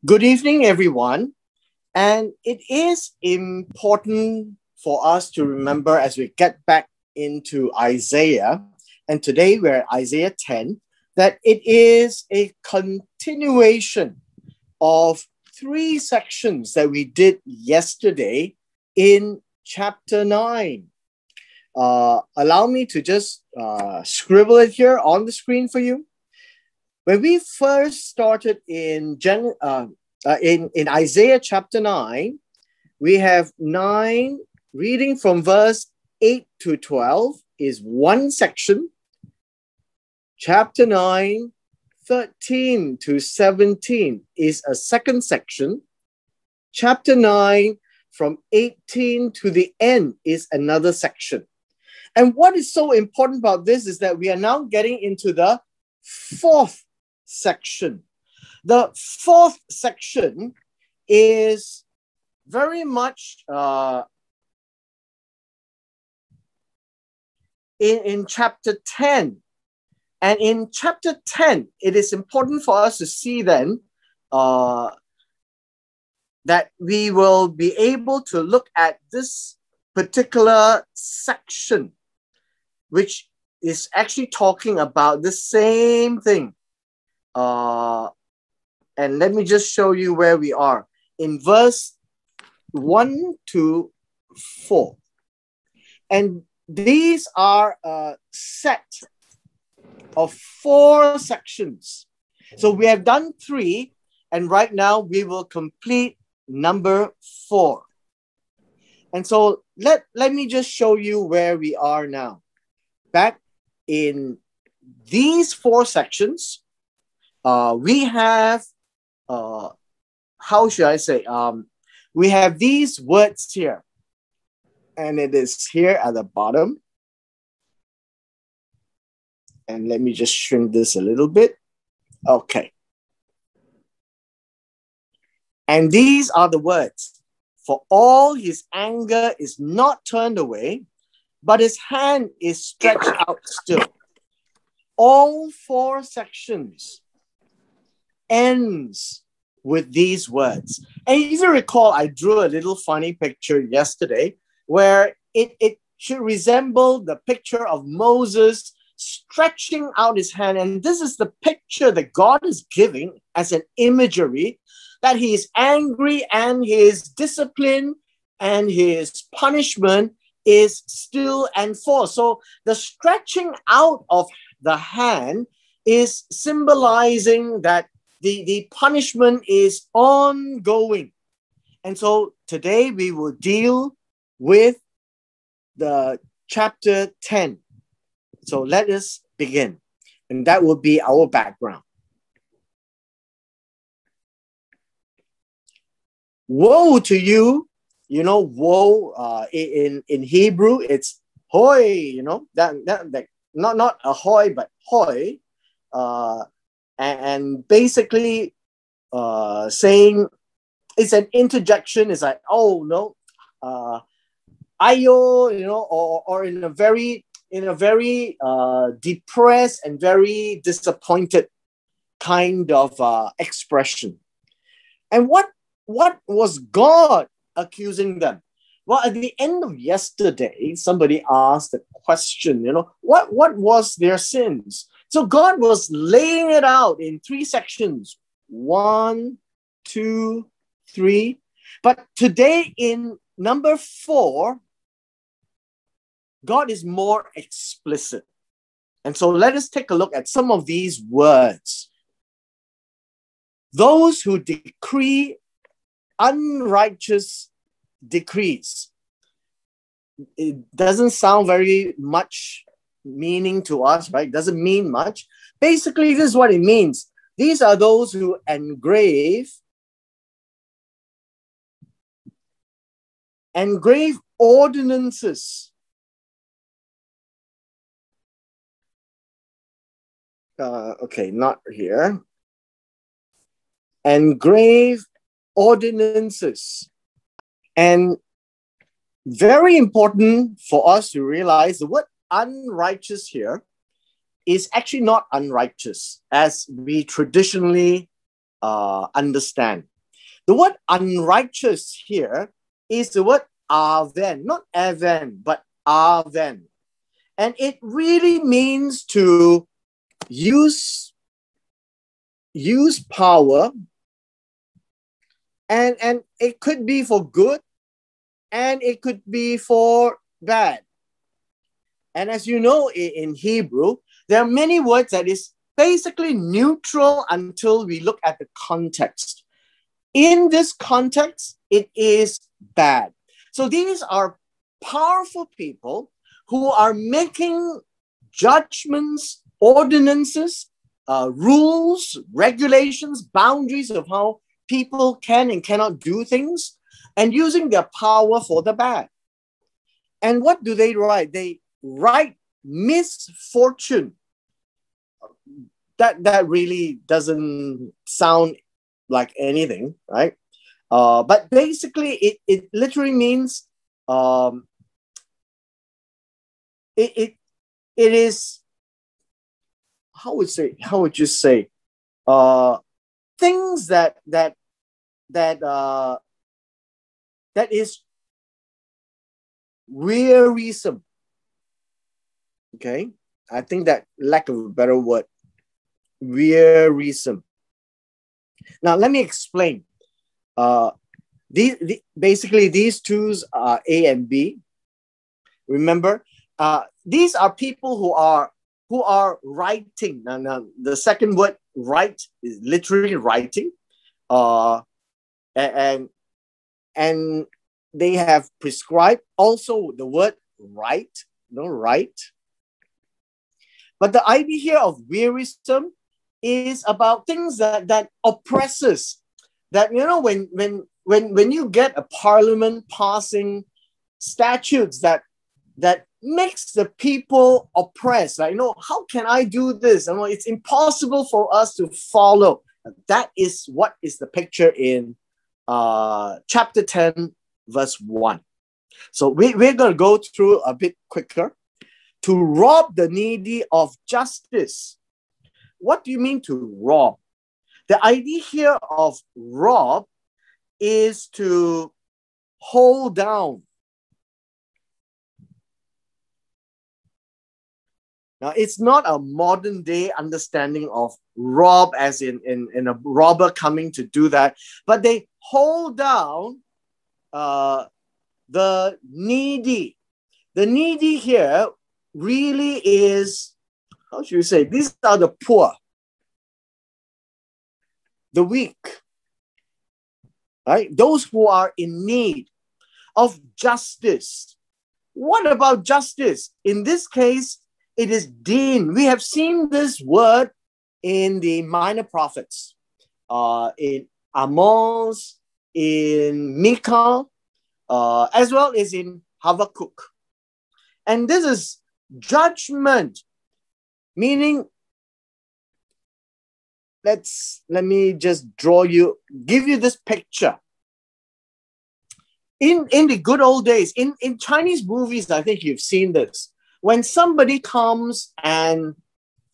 Good evening, everyone. And it is important for us to remember as we get back into Isaiah, and today we're at Isaiah 10, that it is a continuation of three sections that we did yesterday in chapter 9. Allow me to just scribble it here on the screen for you. When we first started in Isaiah chapter 9, we have 9 reading from verse 8 to 12 is one section. Chapter 9, 13 to 17 is a second section. Chapter 9, from 18 to the end is another section. And what is so important about this is that we are now getting into the fourth section. The fourth section is very much in chapter 10. And in chapter 10, it is important for us to see then that we will be able to look at this particular section, which is actually talking about the same thing. And let me just show you where we are. In verse 1 to 4. And these are a set of 4 sections. So we have done 3, and right now we will complete number 4. And so let me just show you where we are now. Back in these 4 sections, we have, how should I say, we have these words here. And it is here at the bottom. And let me just shrink this a little bit. Okay. And these are the words. For all his anger is not turned away, but his hand is stretched out still. All 4 sections ends with these words. And if you recall, I drew a little funny picture yesterday where it should resemble the picture of Moses stretching out his hand. And this is the picture that God is giving as an imagery, that he is angry and his discipline and his punishment is still and forth. So the stretching out of the hand is symbolizing that the punishment is ongoing. And so today we will deal with the chapter 10. So let us begin. And that will be our background. Woe to you, woe in Hebrew, it's hoi, that not ahoy, but hoi. And basically saying it's an interjection. It's like, oh no, ayo, or in a very depressed and very disappointed kind of expression. And what was God accusing them? Well, at the end of yesterday, somebody asked the question, what was their sins? So God was laying it out in 3 sections, 1, 2, 3. But today in number 4, God is more explicit. And so let us take a look at some of these words. Those who decree unrighteous decrees. It doesn't sound very much meaning to us, right? Doesn't mean much. Basically, this is what it means. These are those who engrave ordinances. Okay, not here. Engrave ordinances. And very important for us to realize the word unrighteous here is actually not unrighteous as we traditionally understand. The word unrighteous here is the word aven, not aven, but aven. And it really means to use power, and it could be for good and it could be for bad. And as you know, in Hebrew, there are many words that is basically neutral until we look at the context. In this context, it is bad. So these are powerful people who are making judgments, ordinances, rules, regulations, boundaries of how people can and cannot do things, and using their power for the bad. And what do they write? They write misfortune. That really doesn't sound like anything, right? But basically, it literally means it is, how would you say things that is wearisome. Okay, I think that lack of a better word, wearisome. Now let me explain. Basically these twos are A and B. Remember, these are people who are writing. Now the second word, write, is literally writing, and they have prescribed also the word right, right. But the idea here of wearisome is about things that oppresses. That, you know, when you get a parliament passing statutes that makes the people oppressed, like, how can I do this? And it's impossible for us to follow. That is what is the picture in chapter 10, verse 1. So we're going to go through a bit quicker. To rob the needy of justice. What do you mean to rob? The idea here of rob is to hold down. Now, it's not a modern day understanding of rob as in a robber coming to do that, but they hold down the needy. The needy here really is, how should you say, these are the poor, the weak, right? Those who are in need of justice. What about justice? In this case, it is din. We have seen this word in the minor prophets, in Amos, in Micah, as well as in Habakkuk. And this is judgment, meaning, let me just give you this picture. In the good old days, in Chinese movies, I think you've seen this. When somebody comes and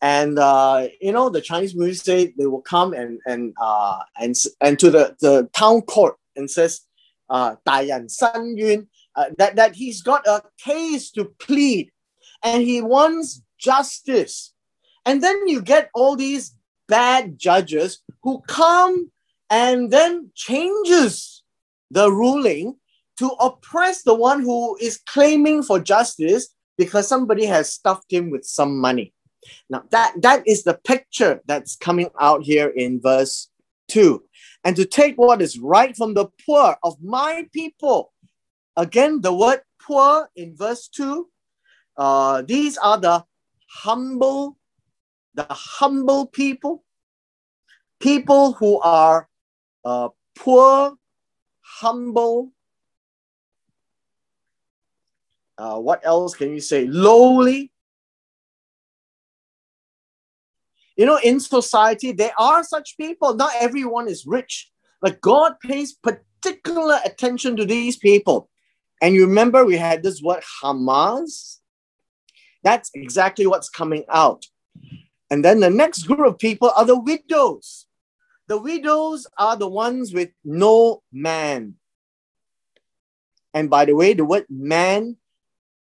the Chinese movies say they will come and to the town court and says, 大人申冤, that he's got a case to plead. And he wants justice. And then you get all these bad judges who come and then changes the ruling to oppress the one who is claiming for justice because somebody has stuffed him with some money. Now, that is the picture that's coming out here in verse 2. And to take what is right from the poor of my people. Again, the word poor in verse 2. These are the humble people who are poor, humble. What else can you say? Lowly. In society, there are such people. Not everyone is rich, but God pays particular attention to these people. And you remember we had this word Hamas. That's exactly what's coming out. And then the next group of people are the widows. The widows are the ones with no man. And by the way, the word man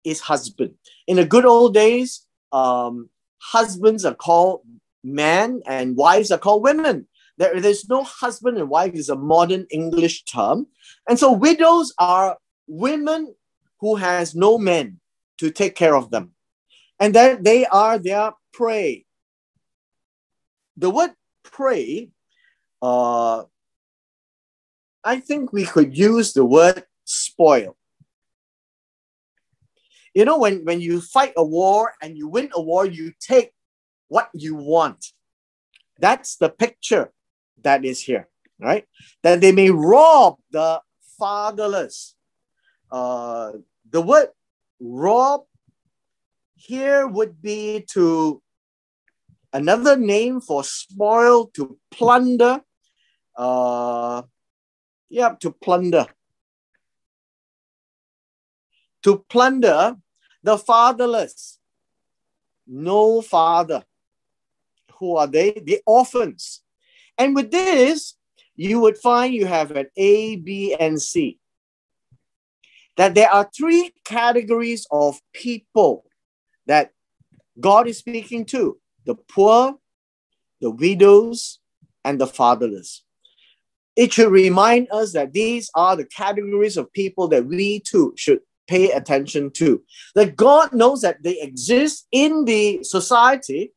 is husband. In the good old days, husbands are called man and wives are called women. There's no husband and wife is a modern English term. And so widows are women who has no men to take care of them. And that they are their prey. The word prey, I think we could use the word spoil. You know, when you fight a war and you win a war, you take what you want. That's the picture that is here, right? That they may rob the fatherless. The word rob here would be to another name for spoil, to plunder. To plunder. To plunder the fatherless. No father. Who are they? The orphans. And with this, you would find you have an A, B, and C. That there are three categories of people that God is speaking to: the poor, the widows, and the fatherless. It should remind us that these are the categories of people that we too should pay attention to. That God knows that they exist in the society,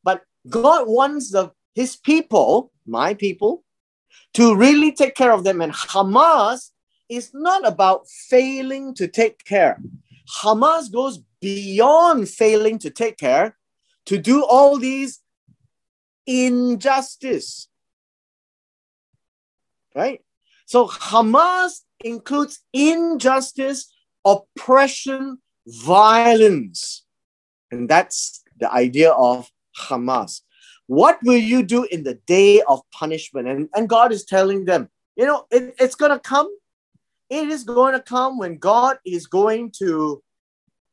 but God wants his people, my people, to really take care of them. And Hamas is not about failing to take care. Hamas goes beyond failing to take care to do all these injustice. Right? So Hamas includes injustice, oppression, violence. And that's the idea of Hamas. What will you do in the day of punishment? And God is telling them, you know, it's going to come. It is going to come when God is going to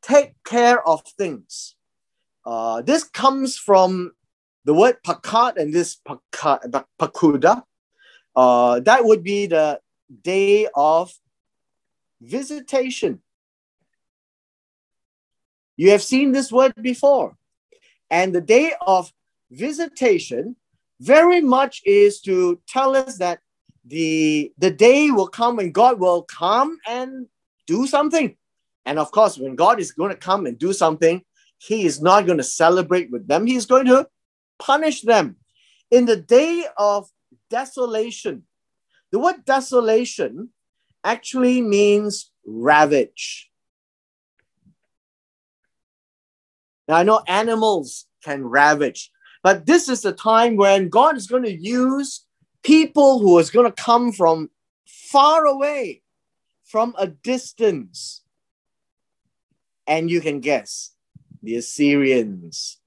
take care of things. This comes from the word pakat and this pakuda. That would be the day of visitation. You have seen this word before. And the day of visitation very much is to tell us that the day will come when God will come and do something. And of course, when God is going to come and do something, he is not going to celebrate with them. He's going to punish them. In the day of desolation, the word desolation actually means ravage. Now, I know animals can ravage, but this is the time when God is going to use people who is going to come from far away, from a distance. And you can guess, the Assyrians.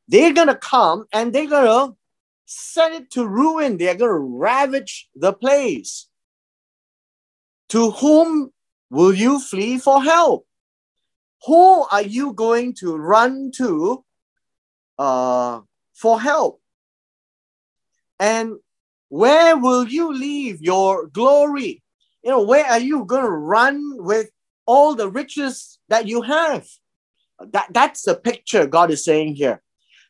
They're going to come and they're going to set it to ruin. They're going to ravage the place. To whom will you flee for help? Who are you going to run to for help? And where will you leave your glory? You know, where are you going to run with all the riches that you have? That's the picture God is saying here.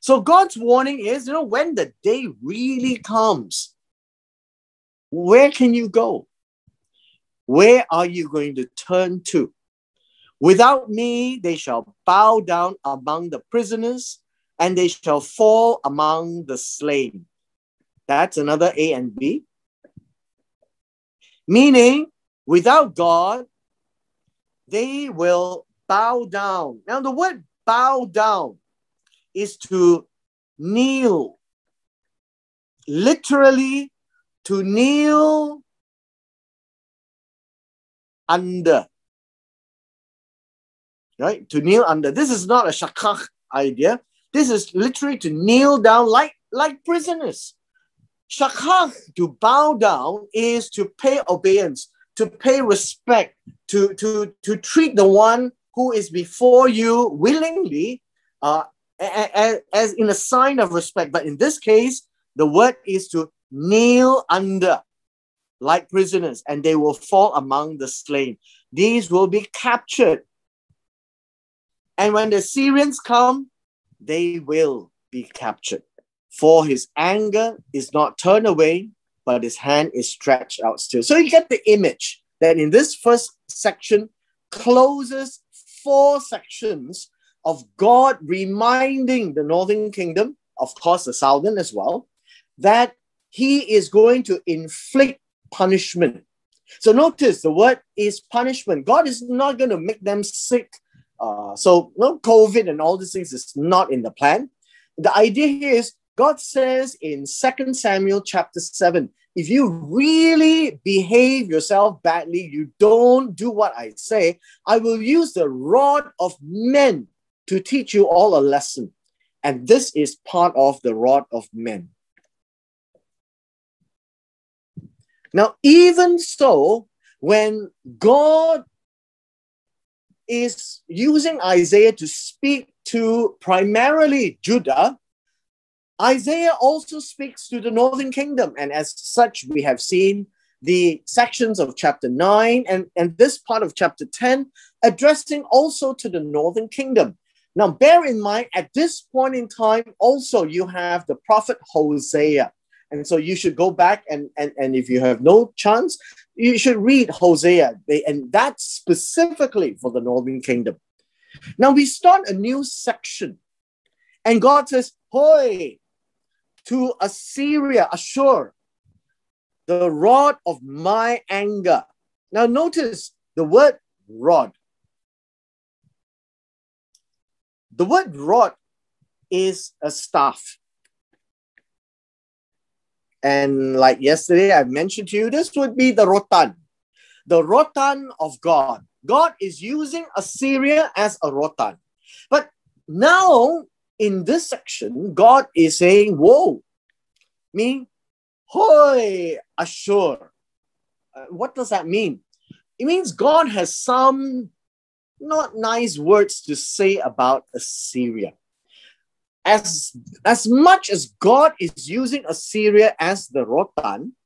So God's warning is, you know, when the day really comes, where can you go? Where are you going to turn to? Without me, they shall bow down among the prisoners, and they shall fall among the slain. That's another A and B. Meaning, without God, they will bow down. Now, the word bow down is to kneel. Literally, to kneel under. Right? To kneel under. This is not a shakach idea. This is literally to kneel down like prisoners. Shakach, to bow down, is to pay obeisance, to pay respect, to treat the one who is before you willingly, as in a sign of respect. But in this case, The word is to kneel under like prisoners, and they will fall among the slain. These will be captured. And when the Syrians come, they will be captured. For his anger is not turned away, but his hand is stretched out still. So you get the image that in this first section closes 4 sections of God reminding the northern kingdom, of course the southern as well, that he is going to inflict punishment. So notice the word is punishment. God is not going to make them sick. So no COVID and all these things is not in the plan. The idea here is God says in 2 Samuel chapter 7, if you really behave yourself badly, you don't do what I say, I will use the rod of men to teach you all a lesson. And this is part of the rod of men. Now, even so, when God is using Isaiah to speak to primarily Judah, Isaiah also speaks to the northern kingdom. And as such, we have seen the sections of chapter 9 and this part of chapter 10 addressing also to the northern kingdom. Now, bear in mind, at this point in time, also you have the prophet Hosea. And so you should go back and if you have no chance, you should read Hosea. And that's specifically for the northern kingdom. Now we start a new section. And God says, "Hoi, to Assyria, Ashur, the rod of my anger." Now notice the word rod. The word rod is a staff. And like yesterday, I mentioned to you, this would be the rotan of God. God is using Assyria as a rotan. But now, in this section, God is saying, "Whoa, me, hoi, Ashur." What does that mean? It means God has some not nice words to say about Assyria. As much as God is using Assyria as the rotan,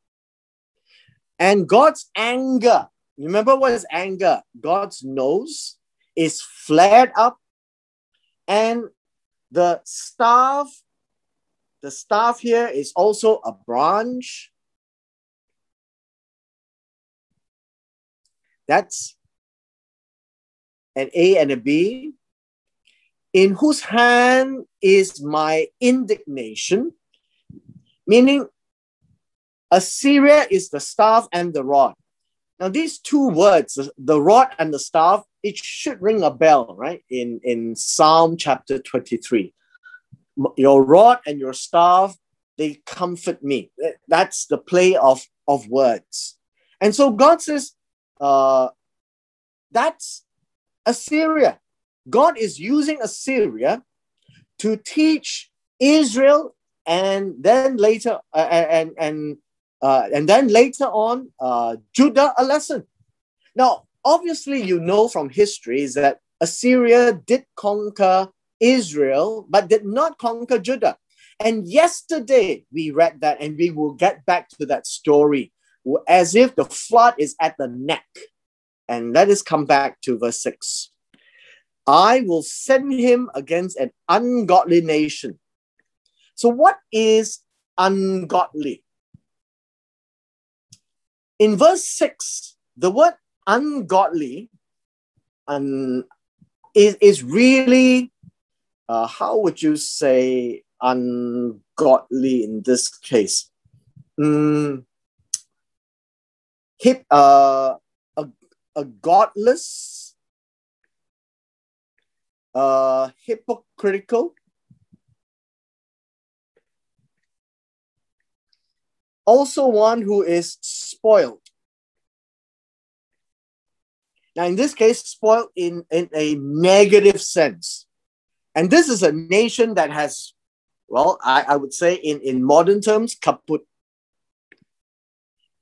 and God's anger, remember what is anger? God's nose is flared up, and the staff here is also a branch. That's an A and a B. "In whose hand is my indignation," meaning Assyria is the staff and the rod. Now, these two words, the rod and the staff, it should ring a bell, right? In Psalm chapter 23. "Your rod and your staff, they comfort me." That's the play of words. And so God says, that's Assyria. God is using Assyria to teach Israel, and then later on Judah a lesson. Now, obviously, you know from history is that Assyria did conquer Israel, but did not conquer Judah. And yesterday we read that, and we will get back to that story as if the flood is at the neck. And let us come back to verse 6. "I will send him against an ungodly nation." So what is ungodly? In verse 6, the word ungodly is really, how would you say ungodly in this case? A godless, hypocritical, also one who is spoiled. Now, in this case, spoiled in a negative sense. And this is a nation that has, well, I would say in modern terms, kaput.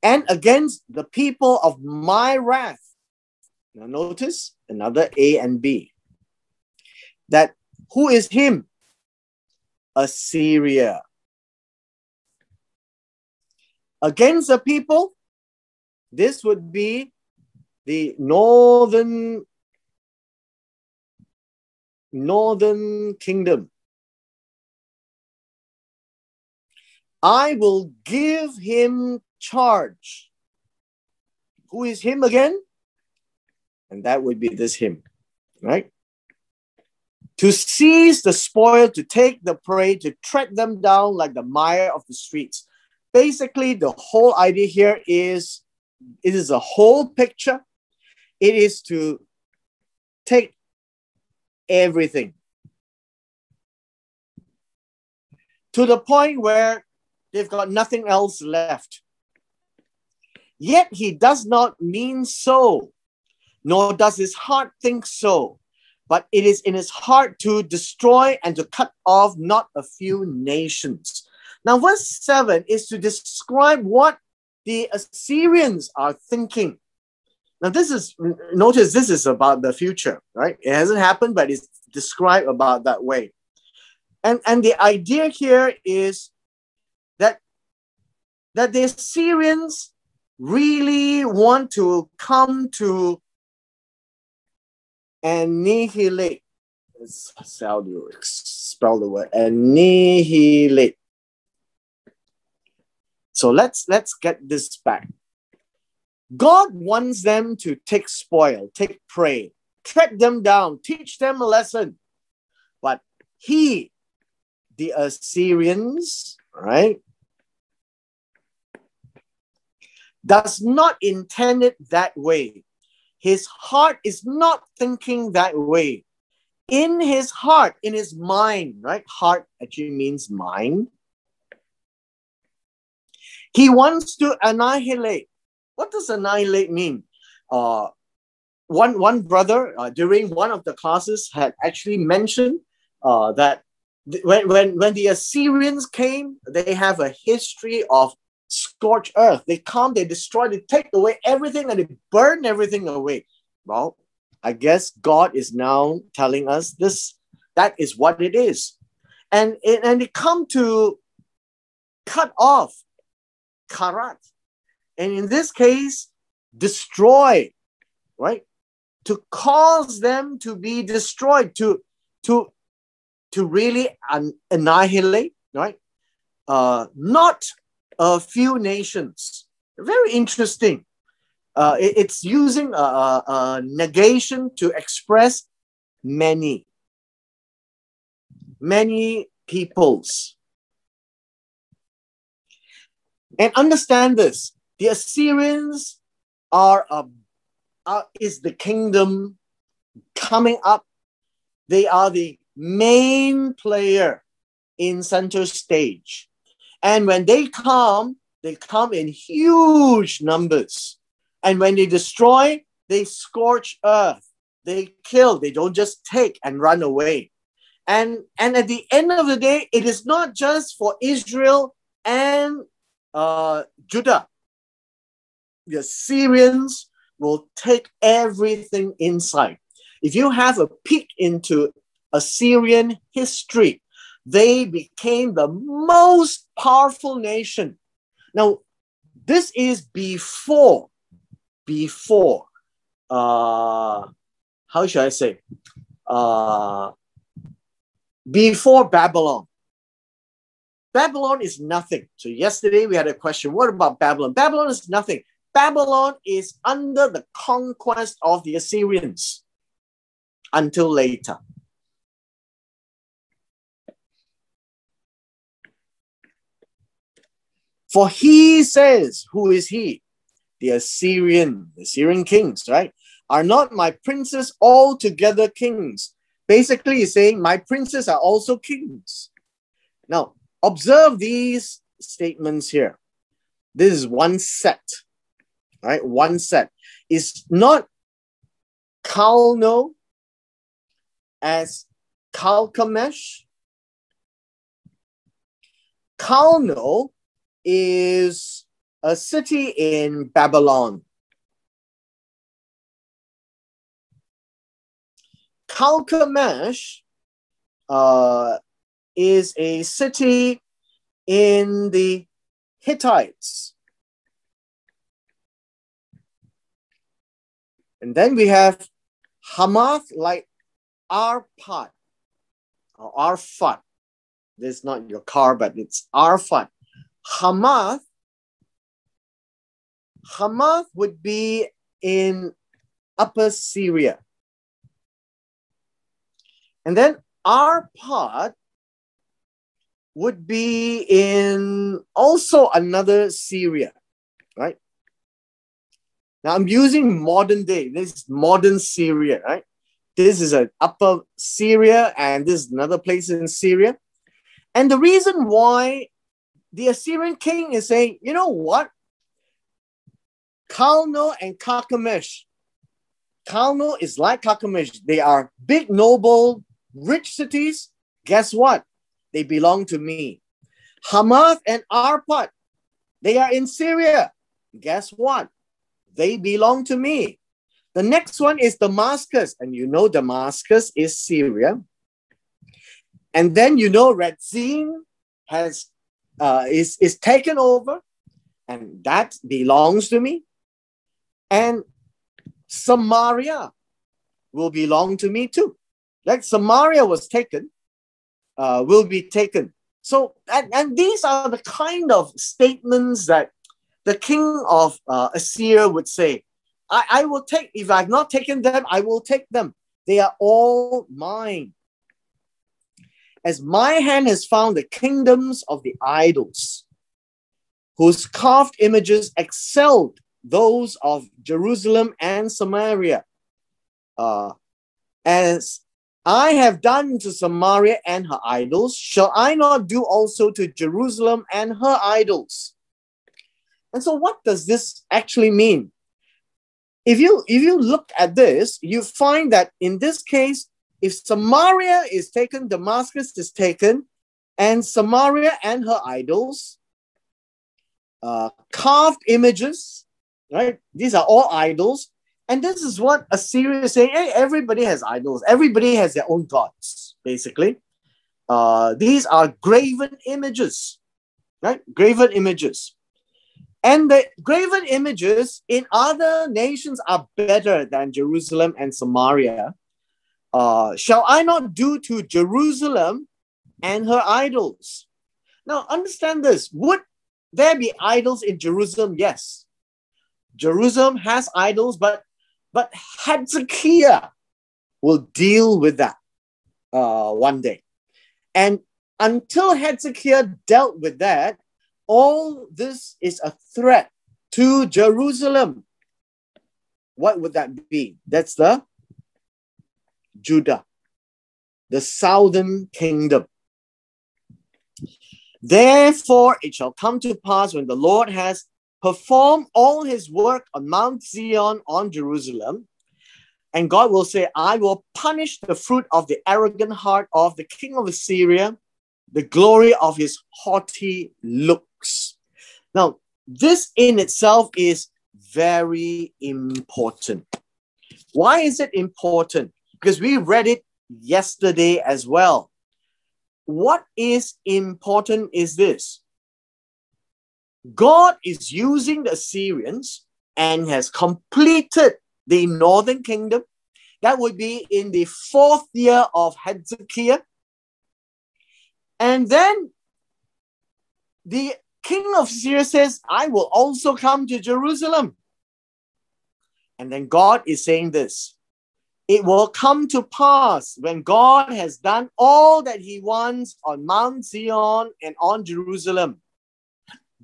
"And against the people of my wrath." Now notice another A and B. That who is him? Assyria. against the people, this would be the northern kingdom. I will give him charge. Who is him again? And that would be this him, right? To seize the spoil, to take the prey, to tread them down like the mire of the streets. Basically, the whole idea here is, it is a whole picture. It is to take everything to the point where they've got nothing else left. Yet he does not mean so, nor does his heart think so. But it is in his heart to destroy and to cut off not a few nations. Now, verse 7 is to describe what the Assyrians are thinking. Now, notice this is about the future, right? It hasn't happened, but it's described about that way. And the idea here is that the Assyrians really want to come to annihilate. That's how you spell the word annihilate. So let's get this back. God wants them to take spoil, take prey, track them down, teach them a lesson. But the Assyrians, right, does not intend it that way. His heart is not thinking that way. In his heart, in his mind, right? Heart actually means mind. He wants to annihilate. What does annihilate mean? One brother during one of the classes had actually mentioned that when the Assyrians came, they have a history of scorched earth. They come, they destroy, they take away everything, and they burn everything away. Well, I guess God is now telling us that is what it is. And they come to cut off, karat. And in this case, destroy, right? To cause them to be destroyed, to really annihilate, right? Not a few nations. Very interesting. It's using a negation to express many peoples. And understand this: the Assyrians is the kingdom coming up. They are the main player in center stage. And when they come in huge numbers. And when they destroy, they scorch earth. They kill. They don't just take and run away. And at the end of the day, it is not just for Israel and Judah. The Assyrians will take everything inside. If you have a peek into Assyrian history, they became the most powerful nation. Now, this is before, how should I say? Before Babylon. Babylon is nothing. So yesterday we had a question, what about Babylon? Babylon is nothing. Babylon is under the conquest of the Assyrians until later. For he says, who is he? The Assyrian kings, right? Are not my princes altogether kings? Basically, he's saying, my princes are also kings. Now, observe these statements here. This is one set, right? One set. Is not Calno as Calcamesh. Calno is a city in Babylon. Calcamesh is a city in the Hittites. And then we have Hamath like Arpad or Arphat. This is not your car, but it's Arphat. Hamath would be in Upper Syria. And then Arpad would be in also another Syria, right? Now I'm using modern day. This is modern Syria, right? This is an Upper Syria, and this is another place in Syria. And the reason why the Assyrian king is saying, you know what? Kalno and Carchemish. Kalno is like Carchemish. They are big, noble, rich cities. Guess what? They belong to me. Hamath and Arpad, they are in Syria. Guess what? They belong to me. The next one is Damascus, and you know Damascus is Syria. And then you know Redzin is taken over, and that belongs to me. And Samaria will belong to me too. Like Samaria was taken, will be taken. So, and these are the kind of statements that the king of Assyria would say. I will take, if I've not taken them, I will take them. They are all mine. As my hand has found the kingdoms of the idols, whose carved images excelled those of Jerusalem and Samaria. As I have done to Samaria and her idols, shall I not do also to Jerusalem and her idols? And so what does this actually mean? If you look at this, you find that in this case, if Samaria is taken, Damascus is taken, and Samaria and her idols, carved images, right? These are all idols. And this is what Assyria is saying. Hey, everybody has idols. Everybody has their own gods, basically. These are graven images, right? Graven images. And the graven images in other nations are better than Jerusalem and Samaria. Shall I not do to Jerusalem and her idols? Now, understand this. Would there be idols in Jerusalem? Yes. Jerusalem has idols, but Hezekiah will deal with that one day. And until Hezekiah dealt with that, all this is a threat to Jerusalem. What would that be? That's the Judah, the southern kingdom. Therefore, it shall come to pass when the Lord has performed all his work on Mount Zion, on Jerusalem, and God will say, I will punish the fruit of the arrogant heart of the king of Assyria, the glory of his haughty looks. Now, this in itself is very important. Why is it important? Because we read it yesterday as well. What is important is this. God is using the Assyrians and has completed the northern kingdom. That would be in the 4th year of Hezekiah. And then the king of Syria says, I will also come to Jerusalem. And then God is saying this. It will come to pass when God has done all that he wants on Mount Zion and on Jerusalem.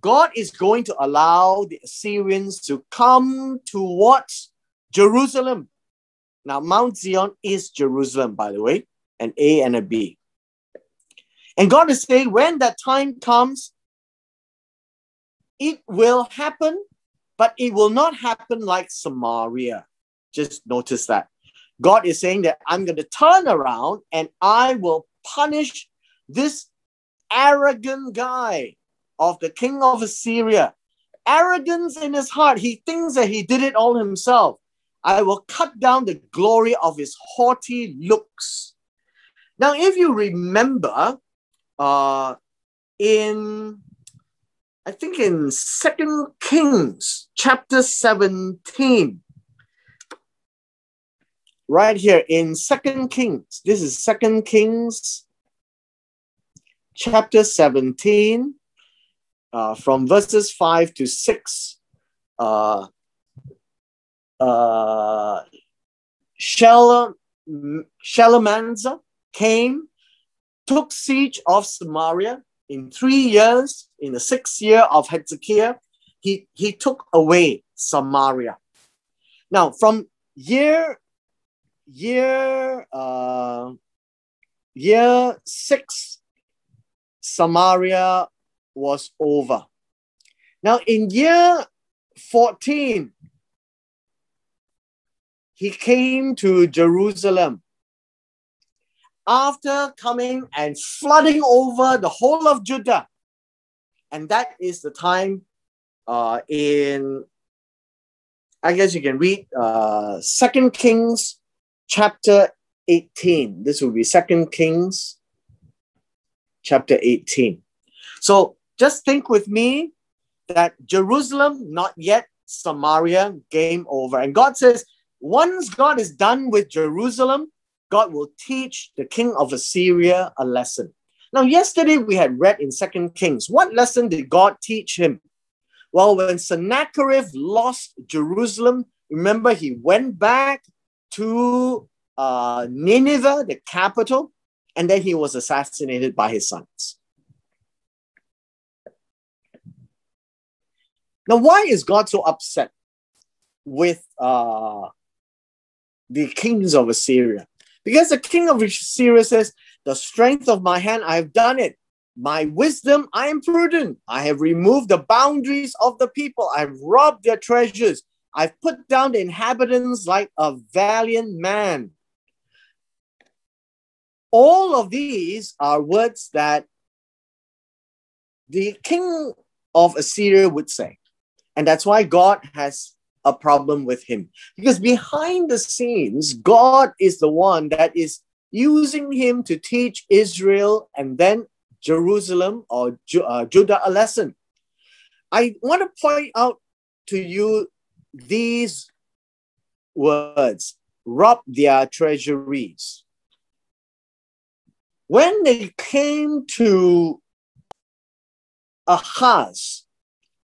God is going to allow the Assyrians to come towards Jerusalem. Now, Mount Zion is Jerusalem, by the way, an A and a B. And God is saying, when that time comes, it will happen, but it will not happen like Samaria. Just notice that. God is saying that I'm going to turn around and I will punish this arrogant guy of the king of Assyria. Arrogance in his heart. He thinks that he did it all himself. I will cut down the glory of his haughty looks. Now, if you remember, in 2 Kings chapter 17, right here in 2 Kings. This is 2 Kings chapter 17, from verses 5 to 6. Shalmaneser came, took siege of Samaria in 3 years. In the 6th year of Hezekiah, he took away Samaria. Now, from year 6, Samaria was over. Now, in year 14, he came to Jerusalem after coming and flooding over the whole of Judah. And that is the time I guess you can read 2 Kings chapter 18. This will be 2 Kings chapter 18. So just think with me that Jerusalem, not yet Samaria, game over. And God says, once God is done with Jerusalem, God will teach the king of Assyria a lesson. Now, yesterday we had read in 2 Kings. What lesson did God teach him? Well, when Sennacherib lost Jerusalem, remember he went back to Nineveh, the capital, and then he was assassinated by his sons. Now, why is God so upset with the kings of Assyria? Because the king of Assyria says, the strength of my hand, I have done it. My wisdom, I am prudent. I have removed the boundaries of the people. I've robbed their treasures. I've put down the inhabitants like a valiant man. All of these are words that the king of Assyria would say. And that's why God has a problem with him. Because behind the scenes, God is the one that is using him to teach Israel and then Jerusalem or Judah a lesson. I want to point out to you these words: rob their treasuries. When they came to Ahaz,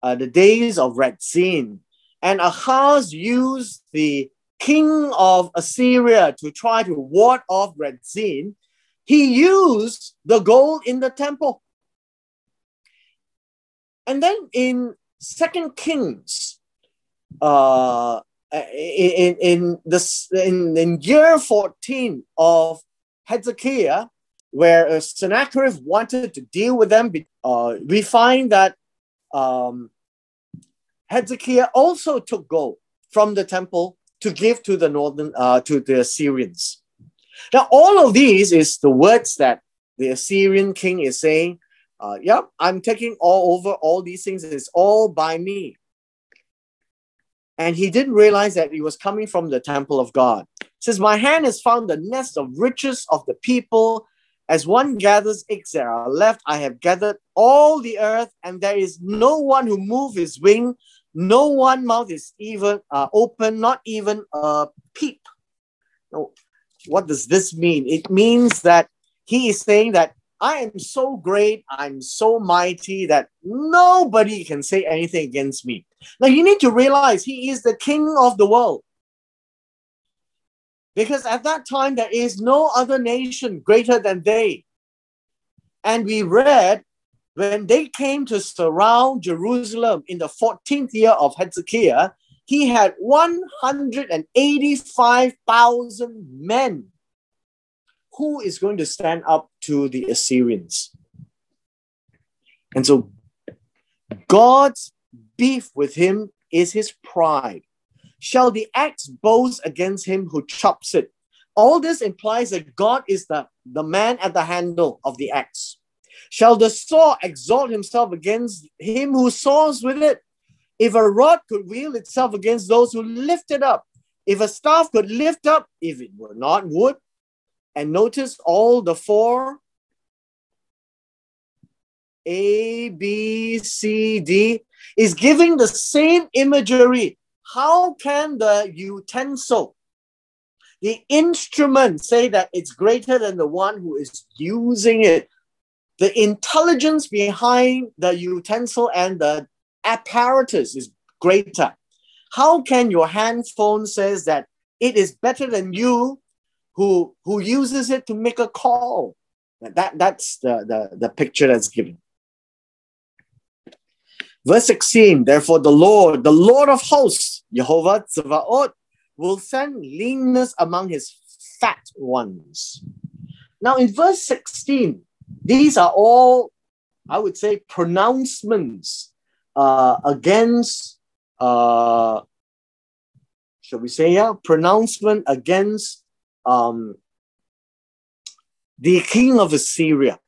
the days of Rezin, and Ahaz used the king of Assyria to try to ward off Rezin, he used the gold in the temple. And then in 2 Kings, in year 14 of Hezekiah, where Sennacherib wanted to deal with them, we find that Hezekiah also took gold from the temple to give to the to the Assyrians. Now, all of these is the words that the Assyrian king is saying, yep, I'm taking all over all these things. It's all by me. And he didn't realize that it was coming from the temple of God. It says, my hand has found the nest of riches of the people. As one gathers eggs that are left, I have gathered all the earth, and there is no one who moves his wing. No one mouth is even open, not even a peep. Now, what does this mean? It means that he is saying that I am so great, I'm so mighty that nobody can say anything against me. Now, you need to realize he is the king of the world. Because at that time, there is no other nation greater than they. And we read, when they came to surround Jerusalem in the 14th year of Hezekiah, he had 185,000 men. Who is going to stand up to the Assyrians? And so God's beef with him is his pride. Shall the axe boast against him who chops it? All this implies that God is the man at the handle of the axe. Shall the saw exalt himself against him who saws with it? If a rod could wield itself against those who lift it up, if a staff could lift up, if it were not wood. And notice all the four, A, B, C, D, is giving the same imagery. How can the utensil The instrument, say that it's greater than the one who is using it. The intelligence behind the utensil and the apparatus is greater. How can your handphone says that it is better than you who uses it to make a call? That's the picture that's given. Verse 16, therefore the Lord of hosts, Jehovah Tzevaot, will send leanness among his fat ones. Now in verse 16, these are all, I would say, pronouncements against, shall we say, pronouncement against the king of Assyria.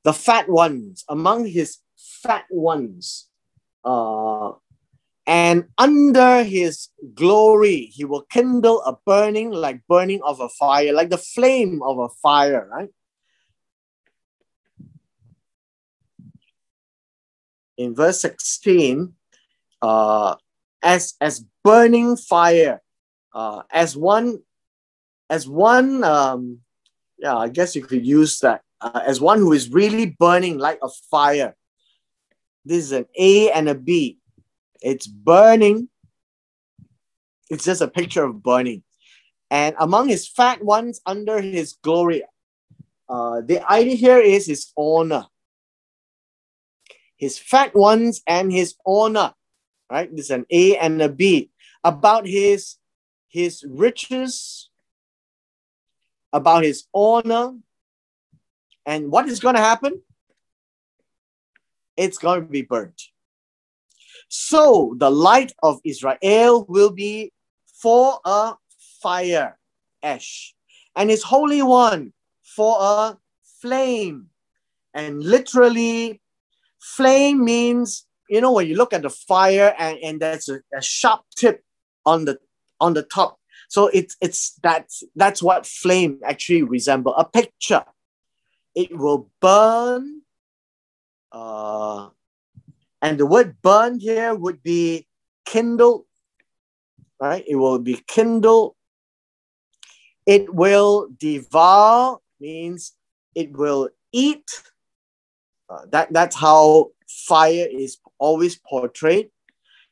The fat ones, among his fat ones. And under his glory, he will kindle a burning like burning of a fire, like the flame of a fire, right? In verse 16, as burning fire, as one, I guess you could use that, as one who is really burning like a fire. This is an A and a B. It's burning. It's just a picture of burning. And among his fat ones under his glory, the idea here is his honor. His fat ones and his honor, right? This is an A and a B. About his riches, about his honor. And what is going to happen? It's going to be burnt. So the light of Israel will be for a fire, ash, and his Holy One for a flame. And literally, flame means, you know, when you look at the fire and there's a sharp tip on the top. So that's what flame actually resembles, a picture. It will burn. And the word burn here would be kindled, right? It will be kindled. It will devour, means it will eat. That's how fire is always portrayed.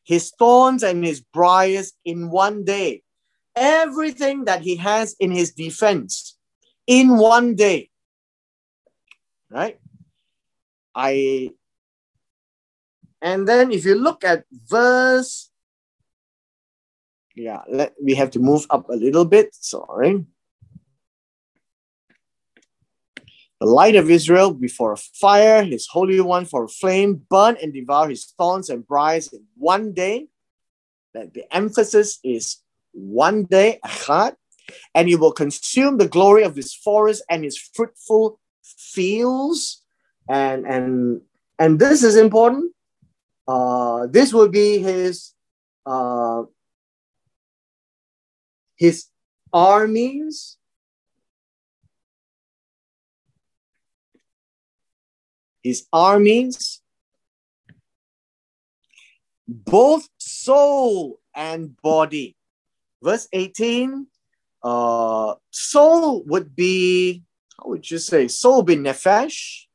His thorns and his briars in one day. Everything that he has in his defense in one day. Right? And then if you look at verse, we have to move up a little bit, sorry. The light of Israel before a fire, his Holy One for a flame, burn and devour his thorns and briars in one day. That the emphasis is one day, achad, and he will consume the glory of his forest and his fruitful fields. And this is important. This will be his armies. His armies, both soul and body. Verse 18, soul would be, how would you say? Soul would be nefesh.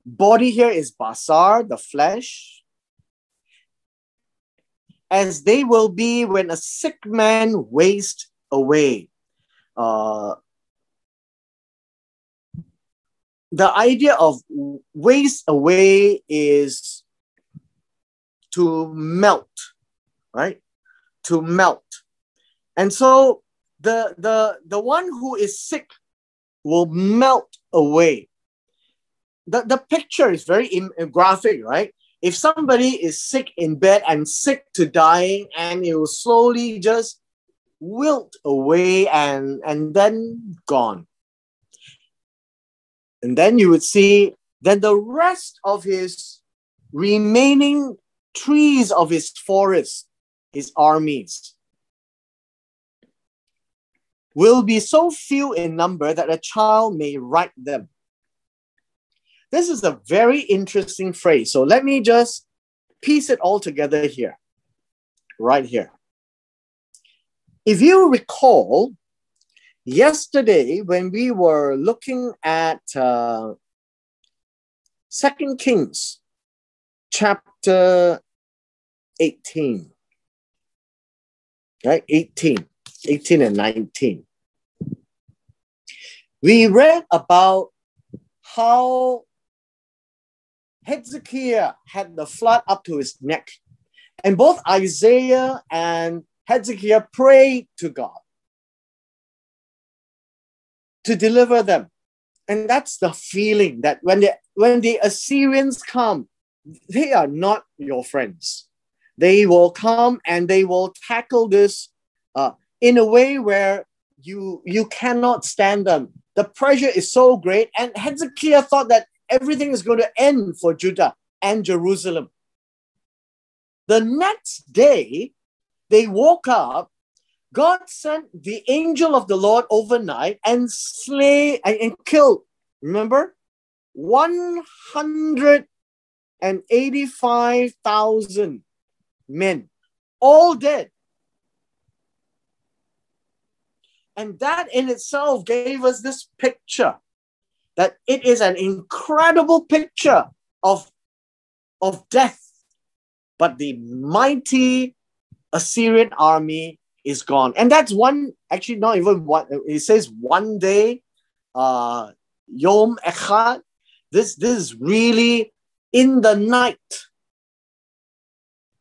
Body here is basar, the flesh. As they will be when a sick man wastes away. The idea of waste away is to melt, right? To melt. And so the one who is sick will melt away. The picture is very graphic, right? If somebody is sick in bed and sick to dying, and it will slowly just wilt away and then gone. And then you would see then the rest of his remaining trees of his forest, his armies, will be so few in number that a child may write them. This is a very interesting phrase. So let me just piece it all together here, right here. If you recall, yesterday when we were looking at 2 Kings chapter 18, right? 18 and 19. We read about how Hezekiah had the flood up to his neck. And both Isaiah and Hezekiah prayed to God to deliver them. And that's the feeling that when the Assyrians come, they are not your friends. They will come and they will tackle this in a way where you cannot stand them. The pressure is so great. And Hezekiah thought that everything is going to end for Judah and Jerusalem. The next day, they woke up. God sent the angel of the Lord overnight and killed, remember, 185,000 men, all dead. And that in itself gave us this picture that it is an incredible picture of death. But the mighty Assyrian army is gone. And that's one, actually not even one, it says one day, Yom Echad. This is really in the night,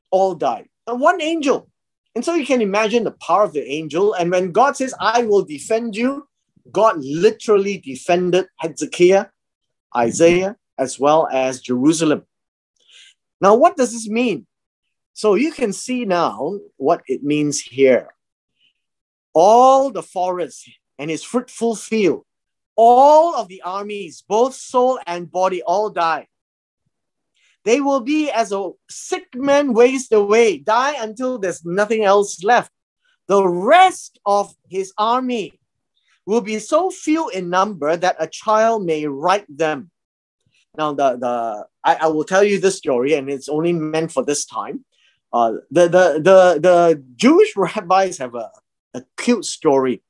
all died. And one angel. And so you can imagine the power of the angel. And when God says, I will defend you, God literally defended Hezekiah, Isaiah, as well as Jerusalem. Now, what does this mean? So you can see now what it means here. All the forest and his fruitful field, all of the armies, both soul and body, all die. They will be as a sick man waste away, die until there's nothing else left. The rest of his army will be so few in number that a child may write them. Now, I will tell you this story, and it's only meant for this time. The Jewish rabbis have a cute story.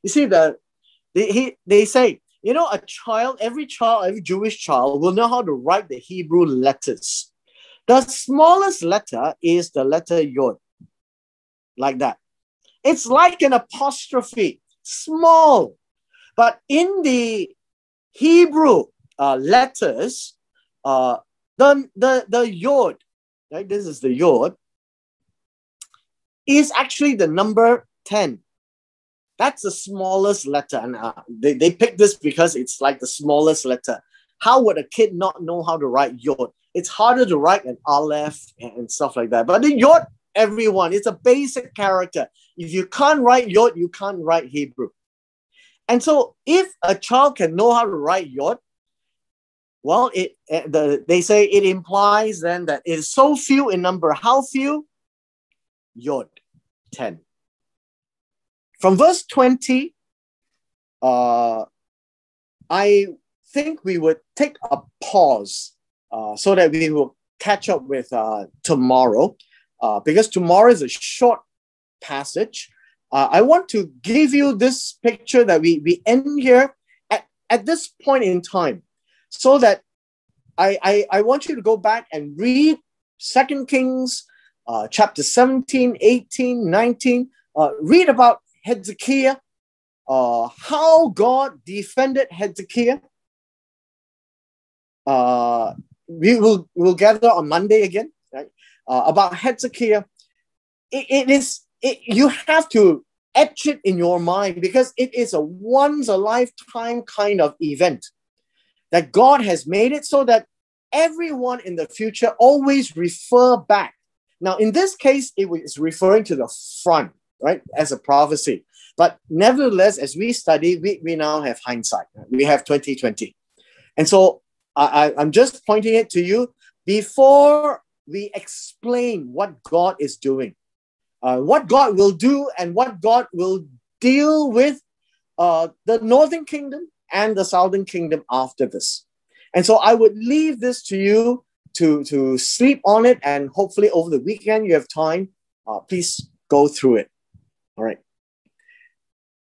You see, they say, you know, every Jewish child will know how to write the Hebrew letters. The smallest letter is the letter Yod, like that. It's like an apostrophe, small. But in the Hebrew letters, the Yod, right? This is the Yod, is actually the number 10. That's the smallest letter. And they picked this because it's like the smallest letter. How would a kid not know how to write Yod? It's harder to write an Aleph and stuff like that. But the Yod, everyone, it's a basic character. If you can't write Yod, you can't write Hebrew. And so if a child can know how to write Yod, well, they say it implies then that it is so few in number. How few? Yod, 10. From verse 20, I think we would take a pause so that we will catch up with tomorrow, because tomorrow is a short passage. I want to give you this picture that we end here at this point in time, so that I want you to go back and read 2 Kings chapter 17, 18, 19, read about Hezekiah, how God defended Hezekiah. We'll gather on Monday again, right? About Hezekiah. You have to etch it in your mind, because it is a once a lifetime kind of event that God has made it so that everyone in the future always refer back. Now, in this case, it is referring to the front, right, as a prophecy. But nevertheless, as we study, we now have hindsight. We have 2020. And so I'm just pointing it to you before we explain what God is doing, what God will do and what God will deal with the northern kingdom and the southern kingdom after this. And so I would leave this to you to sleep on it, and hopefully over the weekend you have time. Please go through it. All right.